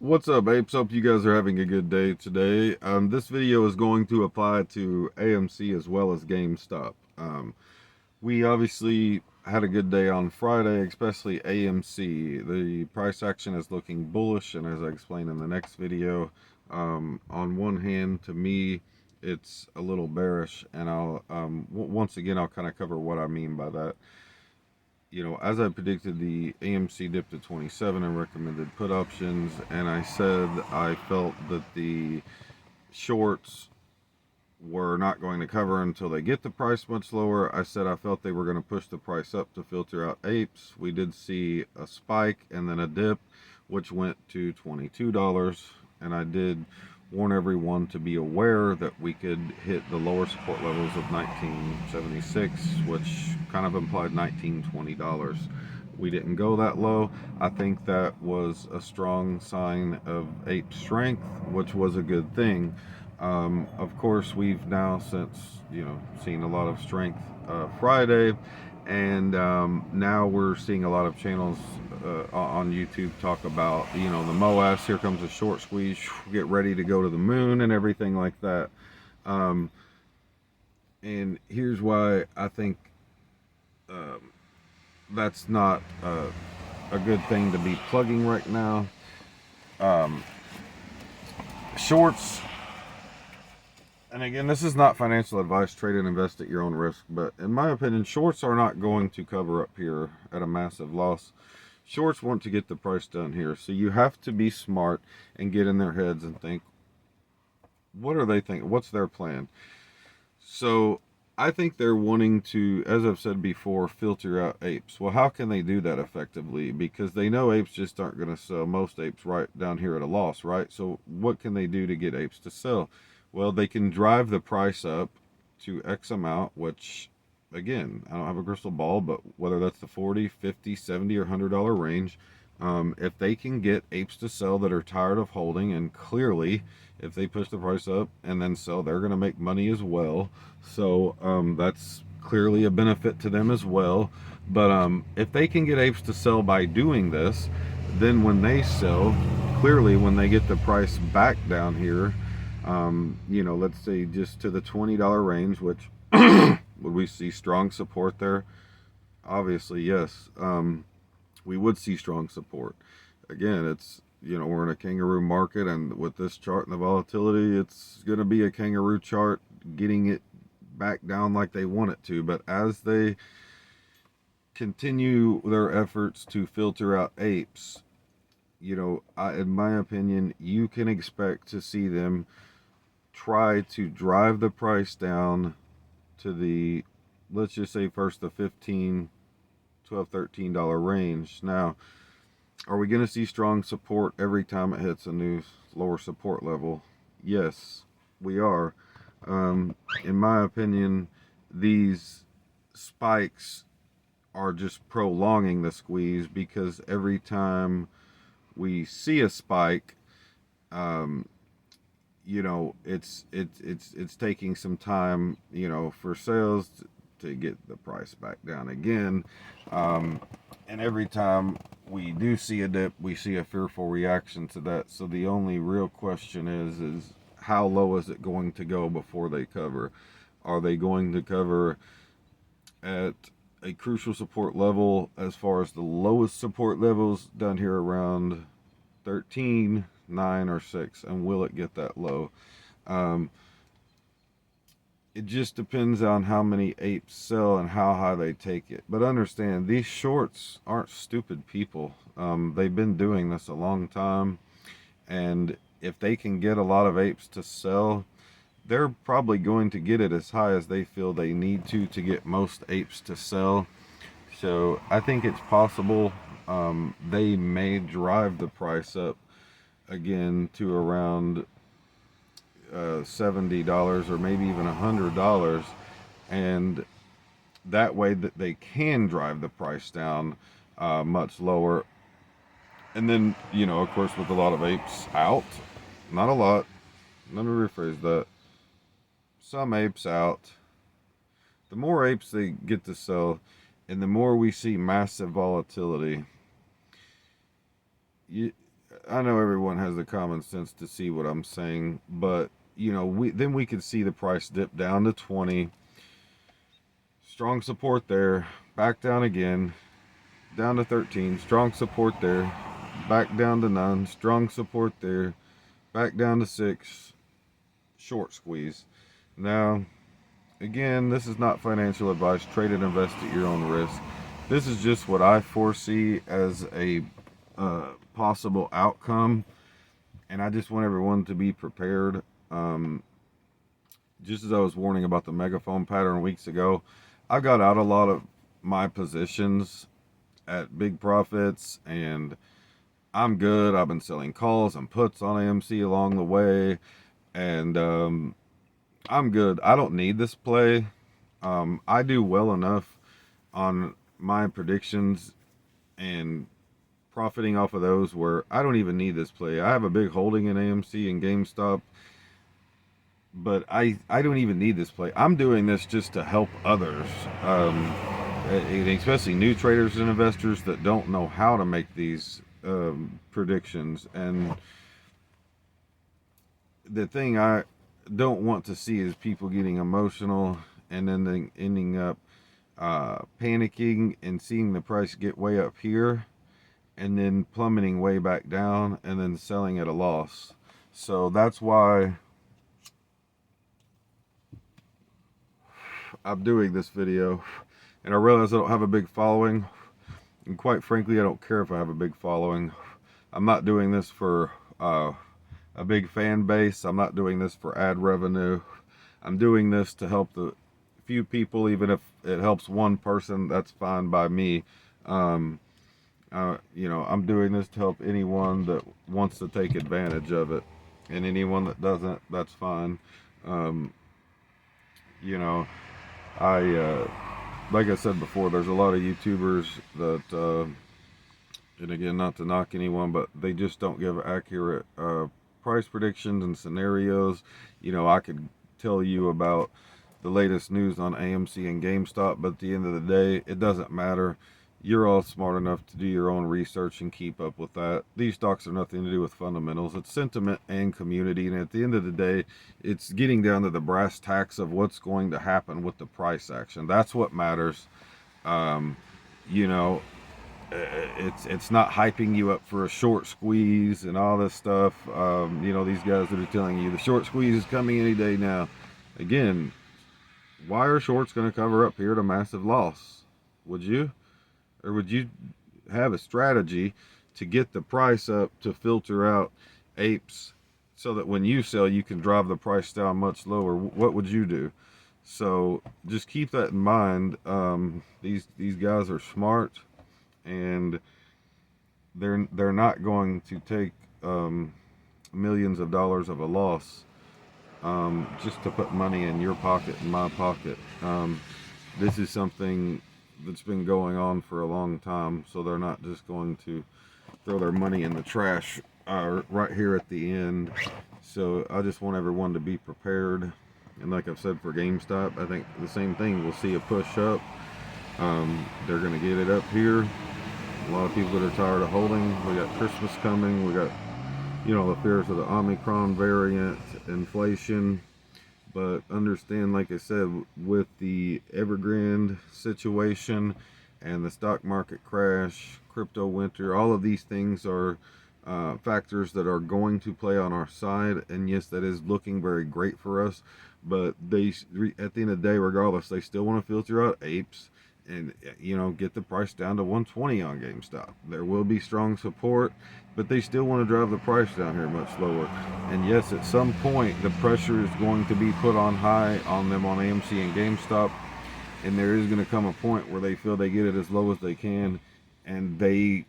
What's up, Apes? Hope you guys are having a good day today. This video is going to apply to AMC as well as GameStop. We obviously had a good day on Friday, especially AMC. The price action is looking bullish, and as I explained in the next video, on one hand, to me, it's a little bearish, and once again, I'll kind of cover what I mean by that. As I predicted, the AMC dipped to 27 and recommended put options, and I said I felt that the shorts were not going to cover until they get the price much lower. I said I felt they were going to push the price up to filter out apes. We did see a spike and then a dip, which went to $22, and I did warn everyone to be aware that we could hit the lower support levels of 1976, which kind of implied $19-20. We didn't go that low. I think that was a strong sign of ape strength, which was a good thing. Of course, we've now since seen a lot of strength Friday, and now we're seeing a lot of channels on YouTube talk about the MOAS. Here comes a short squeeze. Get ready to go to the moon and everything like that. And here's why I think that's not a good thing to be plugging right now. Shorts. And again, this is not financial advice. Trade and invest at your own risk. But in my opinion, shorts are not going to cover up here at a massive loss. Shorts want to get the price done here. So you have to be smart and get in their heads and think, what are they thinking? What's their plan? So I think they're wanting to, as I've said before, filter out apes. Well, how can they do that effectively? Because they know apes just aren't going to sell. Most apes right down here at a loss, right? So what can they do to get apes to sell? Well, they can drive the price up to X amount, which, again, I don't have a crystal ball, but whether that's the 40, 50, 70, or $100 range, if they can get apes to sell that are tired of holding, and clearly, if they push the price up and then sell, they're going to make money as well. So that's clearly a benefit to them as well. But if they can get apes to sell by doing this, then when they sell, clearly when they get the price back down here, let's say just to the $20 range, which would we see strong support there? Obviously, yes. We would see strong support. Again, it's, we're in a kangaroo market, and with this chart and the volatility, it's going to be a kangaroo chart getting it back down like they want it to. But as they continue their efforts to filter out apes, in my opinion, you can expect to see them try to drive the price down to the, let's just say first the $15, $12, $13 range. Now, are we going to see strong support every time it hits a new lower support level? Yes, we are. In my opinion, these spikes are just prolonging the squeeze, because every time we see a spike, it's taking some time, for sales to get the price back down again. And every time we do see a dip, we see a fearful reaction to that. So the only real question is how low is it going to go before they cover? Are they going to cover at a crucial support level, as far as the lowest support levels down here around 13, 9, or 6, and will it get that low? It just depends on how many apes sell and how high they take it. But understand, these shorts aren't stupid people. They've been doing this a long time, and if they can get a lot of apes to sell, they're probably going to get it as high as they feel they need to get most apes to sell. So I think it's possible they may drive the price up again to around $70 or maybe even $100, and that way that they can drive the price down much lower. And then, of course, with a lot of apes out, not a lot, let me rephrase that, some apes out, the more apes they get to sell, and the more we see massive volatility, I know everyone has the common sense to see what I'm saying, but you know, we could see the price dip down to 20. Strong support there, back down again, down to 13. Strong support there, back down to 9. Strong support there, back down to 6. Short squeeze. Now, again, this is not financial advice. Trade and invest at your own risk. This is just what I foresee as a possible outcome, and I just want everyone to be prepared. Just as I was warning about the megaphone pattern weeks ago, I got out a lot of my positions at big profits, and I'm good. I've been selling calls and puts on AMC along the way, and I'm good. I don't need this play. I do well enough on my predictions and profiting off of those where I don't even need this play. I have a big holding in AMC and GameStop, but I don't even need this play. I'm doing this just to help others, especially new traders and investors that don't know how to make these predictions. And the thing I don't want to see is people getting emotional and then ending up panicking and seeing the price get way up here and then plummeting way back down and then selling at a loss. So that's why I'm doing this video. And I realize I don't have a big following, and quite frankly I don't care if I have a big following. I'm not doing this for a big fan base. I'm not doing this for ad revenue. I'm doing this to help the few people. Even if it helps one person, that's fine by me. You know, I'm doing this to help anyone that wants to take advantage of it, and anyone that doesn't, that's fine. You know, like I said before, there's a lot of YouTubers that, and again, not to knock anyone, but they just don't give accurate price predictions and scenarios. You know, I could tell you about the latest news on AMC and GameStop, but at the end of the day, it doesn't matter. You're all smart enough to do your own research and keep up with that. These stocks have nothing to do with fundamentals. It's sentiment and community, and at the end of the day, it's getting down to the brass tacks of what's going to happen with the price action. That's what matters. You know, it's not hyping you up for a short squeeze and all this stuff. You know, these guys that are telling you the short squeeze is coming any day now. Again, why are shorts going to cover up here at a massive loss? Would you? Or would you have a strategy to get the price up to filter out apes so that when you sell, you can drive the price down much lower? What would you do? So just keep that in mind. These guys are smart, and they're not going to take millions of dollars of a loss just to put money in your pocket and my pocket. This is something that's been going on for a long time, so they're not just going to throw their money in the trash right here at the end. So I just want everyone to be prepared. And like I've said for GameStop, I think the same thing. We'll see a push up. They're going to get it up here. A lot of people that are tired of holding. We got Christmas coming. We got, you know, the fears of the Omicron variant, inflation. But understand, like I said, with the Evergrande situation and the stock market crash, crypto winter, all of these things are factors that are going to play on our side. And yes, that is looking very great for us. But they, at the end of the day, regardless, they still want to filter out apes and, you know, get the price down to 120 on GameStop. There will be strong support, but they still want to drive the price down here much lower. And yes, at some point, the pressure is going to be put on high on them on AMC and GameStop, and there is going to come a point where they feel they get it as low as they can, and they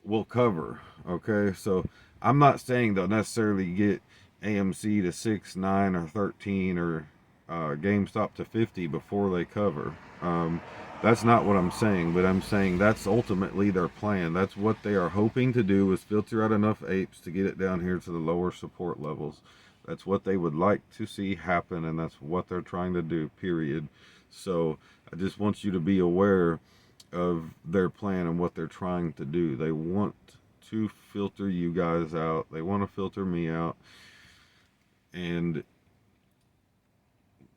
will cover. Okay, so I'm not saying they'll necessarily get AMC to 6, 9, or 13, or GameStop to 50 before they cover. That's not what I'm saying, but I'm saying that's ultimately their plan. That's what they are hoping to do, is filter out enough apes to get it down here to the lower support levels. That's what they would like to see happen, and that's what they're trying to do, period. So I just want you to be aware of their plan and what they're trying to do. They want to filter you guys out. They want to filter me out. And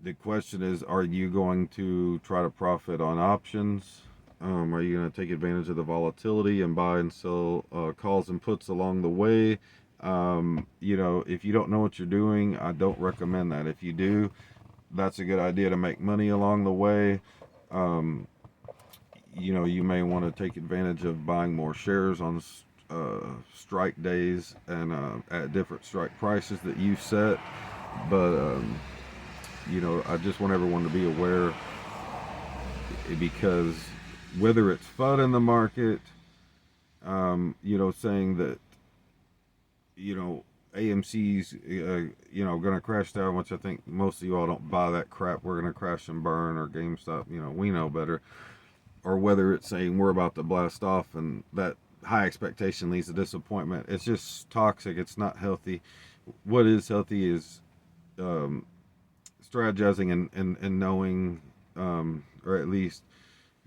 the question is, are you going to try to profit on options? Are you going to take advantage of the volatility and buy and sell calls and puts along the way? If you don't know what you're doing, I don't recommend that. If you do, that's a good idea to make money along the way. You may want to take advantage of buying more shares on strike days and at different strike prices that you set. But I just want everyone to be aware, because whether it's FUD in the market, saying that, AMC's, going to crash down, which I think most of you all don't buy that crap. We're going to crash and burn, or GameStop, we know better. Or whether it's saying we're about to blast off, and that high expectation leads to disappointment. It's just toxic. It's not healthy. What is healthy is strategizing and knowing, or at least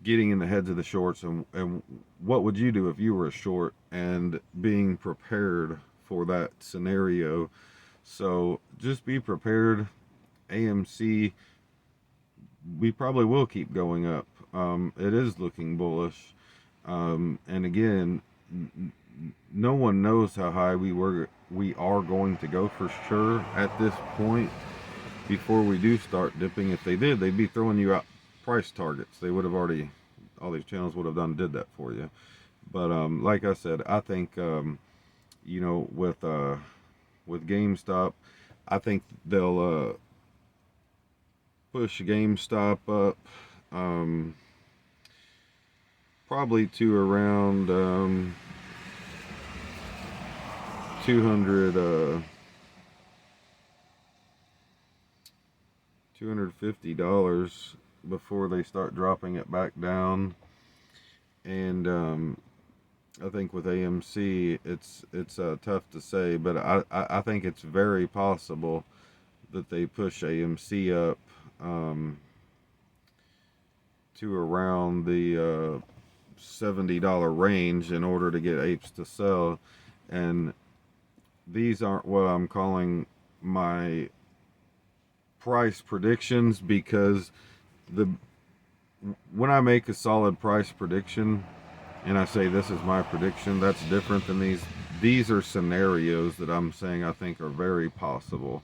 getting in the heads of the shorts, and what would you do if you were a short, and being prepared for that scenario. So just be prepared. AMC, we probably will keep going up. It is looking bullish. And again, no one knows how high we are going to go for sure at this point before we do start dipping. If they did, they'd be throwing you out price targets. They would have already, all these channels would have did that for you. But like I said, I think with GameStop, I think they'll push GameStop up probably to around $250 before they start dropping it back down. And I think with AMC, it's tough to say, but I think it's very possible that they push AMC up to around the $70 range in order to get Apes to sell. And these aren't what I'm calling my price predictions, because when I make a solid price prediction and I say this is my prediction, that's different than these. These are scenarios that I'm saying I think are very possible.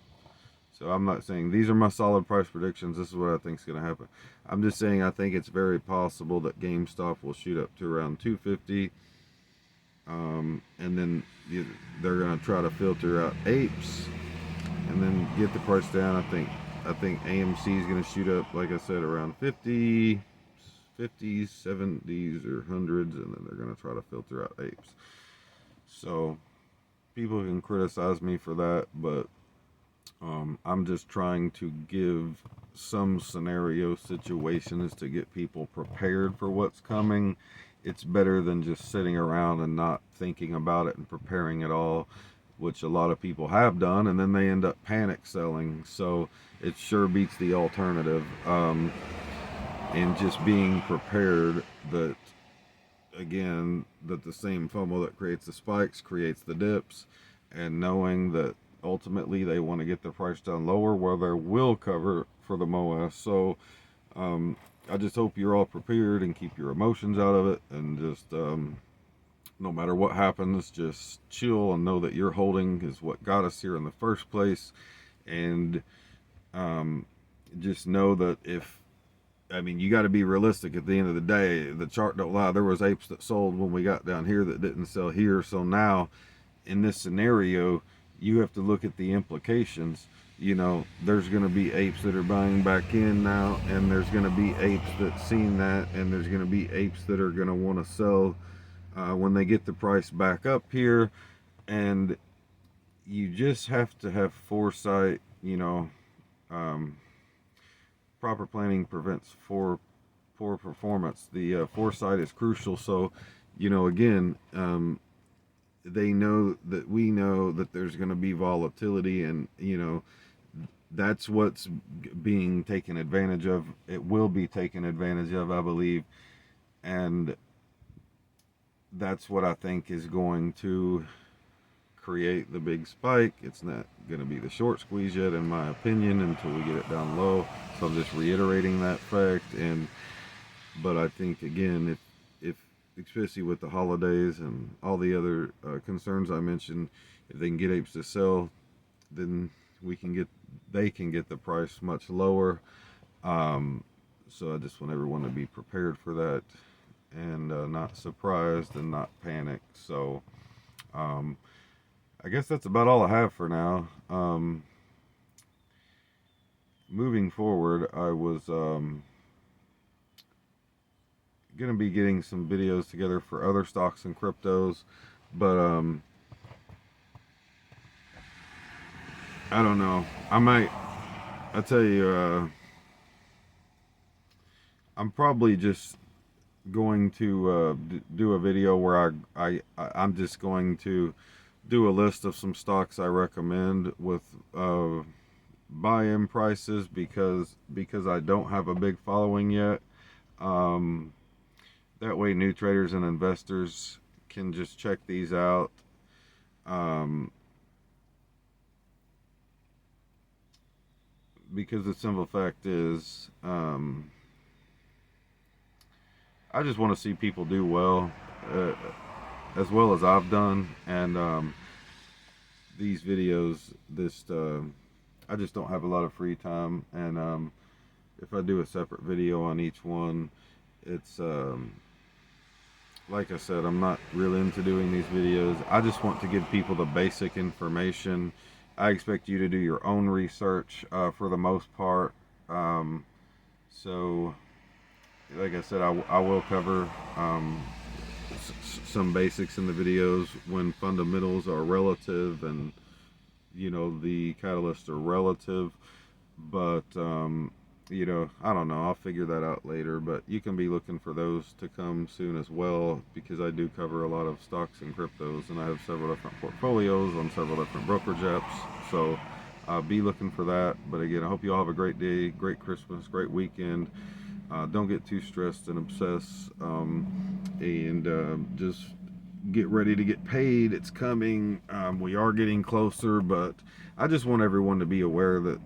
So I'm not saying these are my solid price predictions, this is what I think is going to happen. I'm just saying I think it's very possible that GameStop will shoot up to around $250. And then they're going to try to filter out Apes and then get the price down. I think AMC is going to shoot up, like I said, around 50s, 70s, or 100s, and then they're going to try to filter out Apes. So people can criticize me for that, but I'm just trying to give some scenario situations to get people prepared for what's coming. It's better than just sitting around and not thinking about it and preparing at all, which a lot of people have done, and then they end up panic selling. So it sure beats the alternative. And just being prepared that, again, that the same FOMO that creates the spikes creates the dips, and knowing that ultimately they want to get the price down lower where they will cover for the MOAS. So I just hope you're all prepared and keep your emotions out of it, and just no matter what happens, just chill and know that your holding is what got us here in the first place. And just know that you got to be realistic at the end of the day. The chart don't lie. There was Apes that sold when we got down here that didn't sell here. So now in this scenario, you have to look at the implications. There's going to be Apes that are buying back in now, and there's going to be Apes that seen that, and there's going to be Apes that are going to want to sell when they get the price back up here. And you just have to have foresight. Proper planning prevents poor performance. The foresight is crucial. So again, they know that we know that there's going to be volatility, and that's what's being taken advantage of. It will be taken advantage of, I believe. And that's what I think is going to create the big spike. It's not going to be the short squeeze yet, in my opinion, until we get it down low. So I'm just reiterating that fact. But I think, again, if especially with the holidays and all the other concerns I mentioned, if they can get Apes to sell, then they can get the price much lower. So I just want everyone to be prepared for that, and not surprised and not panic. So I guess that's about all I have for now. Moving forward, I was going to be getting some videos together for other stocks and cryptos, but I don't know. I tell you, I'm probably just going to do a video where I'm just going to do a list of some stocks I recommend with buy-in prices, because I don't have a big following yet. That way new traders and investors can just check these out. Because the simple fact is, I just want to see people do well, as well as I've done. And these videos, I just don't have a lot of free time. And if I do a separate video on each one, it's like I said, I'm not really into doing these videos. I just want to give people the basic information. I expect you to do your own research for the most part. So, like I said, I will cover some basics in the videos when fundamentals are relative, and the catalysts are relative. But I don't know, I'll figure that out later. But you can be looking for those to come soon as well, because I do cover a lot of stocks and cryptos, and I have several different portfolios on several different brokerage apps. So be looking for that. But again, I hope you all have a great day, great Christmas, great weekend. Don't get too stressed and obsessed, and just get ready to get paid. It's coming. We are getting closer, but I just want everyone to be aware that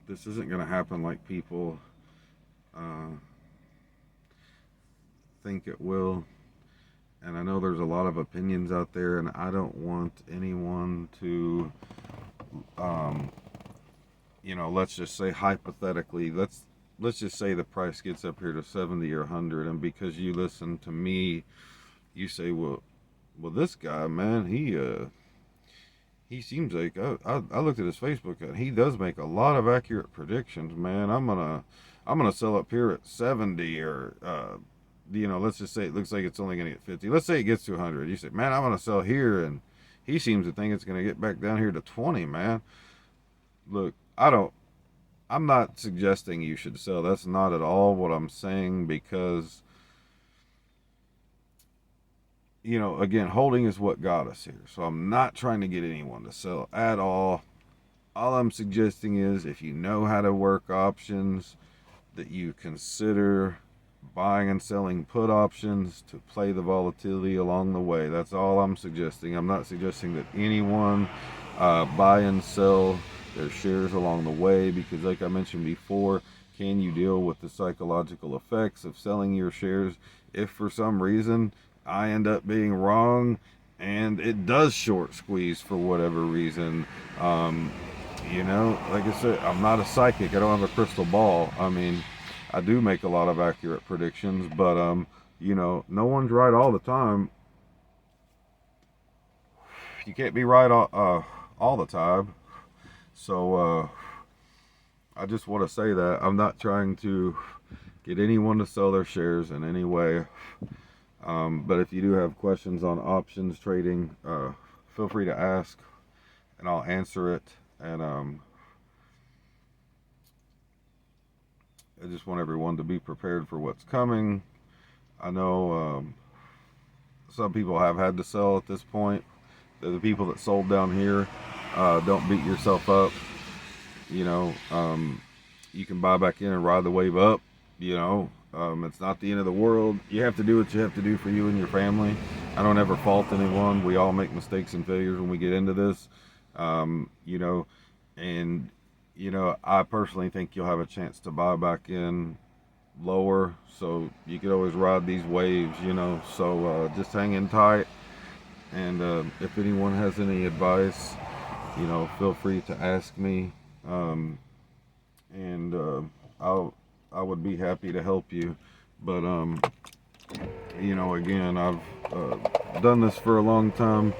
this isn't going to happen like people think it will. And I know there's a lot of opinions out there, and I don't want anyone to, let's just say hypothetically, let's just say the price gets up here to 70 or 100, and because you listen to me, you say, well, this guy, man, he seems like, I looked at his Facebook, and he does make a lot of accurate predictions, man. I'm gonna sell up here at 70, or let's just say it looks like it's only gonna get 50. Let's say it gets to 100. You say, man, I'm gonna sell here, and he seems to think it's gonna get back down here to 20, man. Look, I'm not suggesting you should sell. That's not at all what I'm saying, because again, holding is what got us here. So I'm not trying to get anyone to sell at all. All I'm suggesting is, if you know how to work options, that you consider buying and selling put options to play the volatility along the way. That's all I'm suggesting. I'm not suggesting that anyone buy and sell their shares along the way, because like I mentioned before, can you deal with the psychological effects of selling your shares if for some reason I end up being wrong and it does short squeeze for whatever reason? Like I said, I'm not a psychic. I don't have a crystal ball. I mean, I do make a lot of accurate predictions, but no one's right all the time. You can't be right all the time. So I just want to say that I'm not trying to get anyone to sell their shares in any way. But if you do have questions on options trading, feel free to ask, and I'll answer it. And I just want everyone to be prepared for what's coming. I know some people have had to sell at this point. They're the people that sold down here. Don't beat yourself up. You can buy back in and ride the wave up. It's not the end of the world. You have to do what you have to do for you and your family. I don't ever fault anyone. We all make mistakes and failures when we get into this. You know, and I personally think you'll have a chance to buy back in lower, so you could always ride these waves. So just hang in tight. And if anyone has any advice, feel free to ask me. And I would be happy to help you. But again, I've done this for a long time,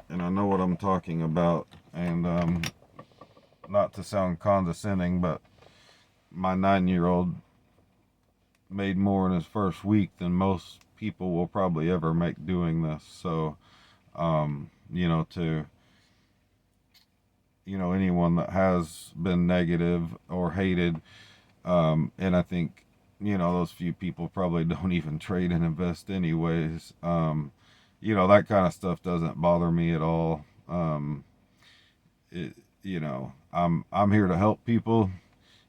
and I know what I'm talking about. And not to sound condescending, but my 9-year-old made more in his first week than most people will probably ever make doing this. So, to anyone that has been negative or hated, and I think those few people probably don't even trade and invest anyways. That kind of stuff doesn't bother me at all. It, I'm here to help people,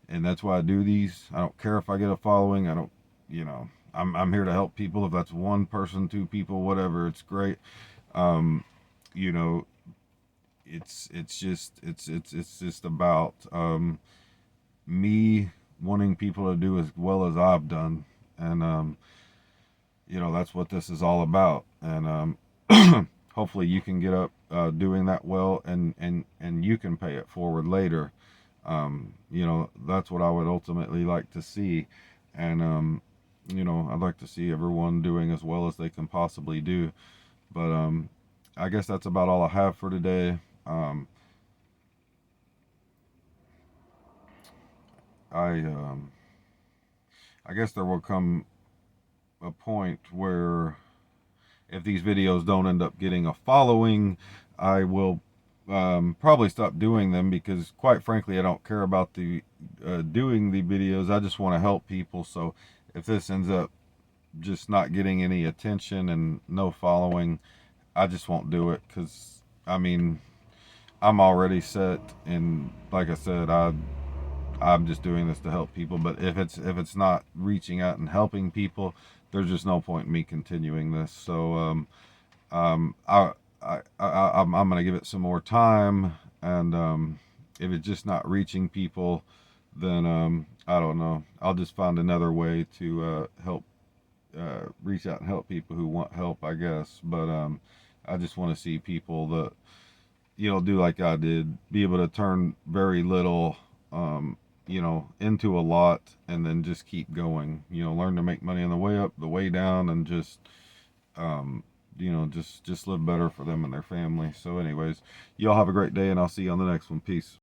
and that's why I do these. I don't care if I get a following. I don't, I'm here to help people. If that's one person, two people, whatever, it's great. Um, you know, it's just about me wanting people to do as well as I've done, and that's what this is all about. And hopefully you can get up doing that well, and you can pay it forward later. That's what I would ultimately like to see. And I'd like to see everyone doing as well as they can possibly do. But I guess that's about all I have for today. I I guess there will come a point where if these videos don't end up getting a following, I will probably stop doing them, because quite frankly I don't care about the doing the videos. I just want to help people. So if this ends up just not getting any attention and no following, I just won't do it, because I'm already set, and like I said, I'm just doing this to help people. But if it's not reaching out and helping people, there's just no point in me continuing this. So I'm gonna give it some more time, and if it's just not reaching people, then I don't know. I'll just find another way to help reach out and help people who want help, I guess. But I just want to see people that do like I did, be able to turn very little into a lot, and then just keep going. Learn to make money on the way up, the way down, and just just live better for them and their family. So anyways, y'all have a great day, and I'll see you on the next one. Peace.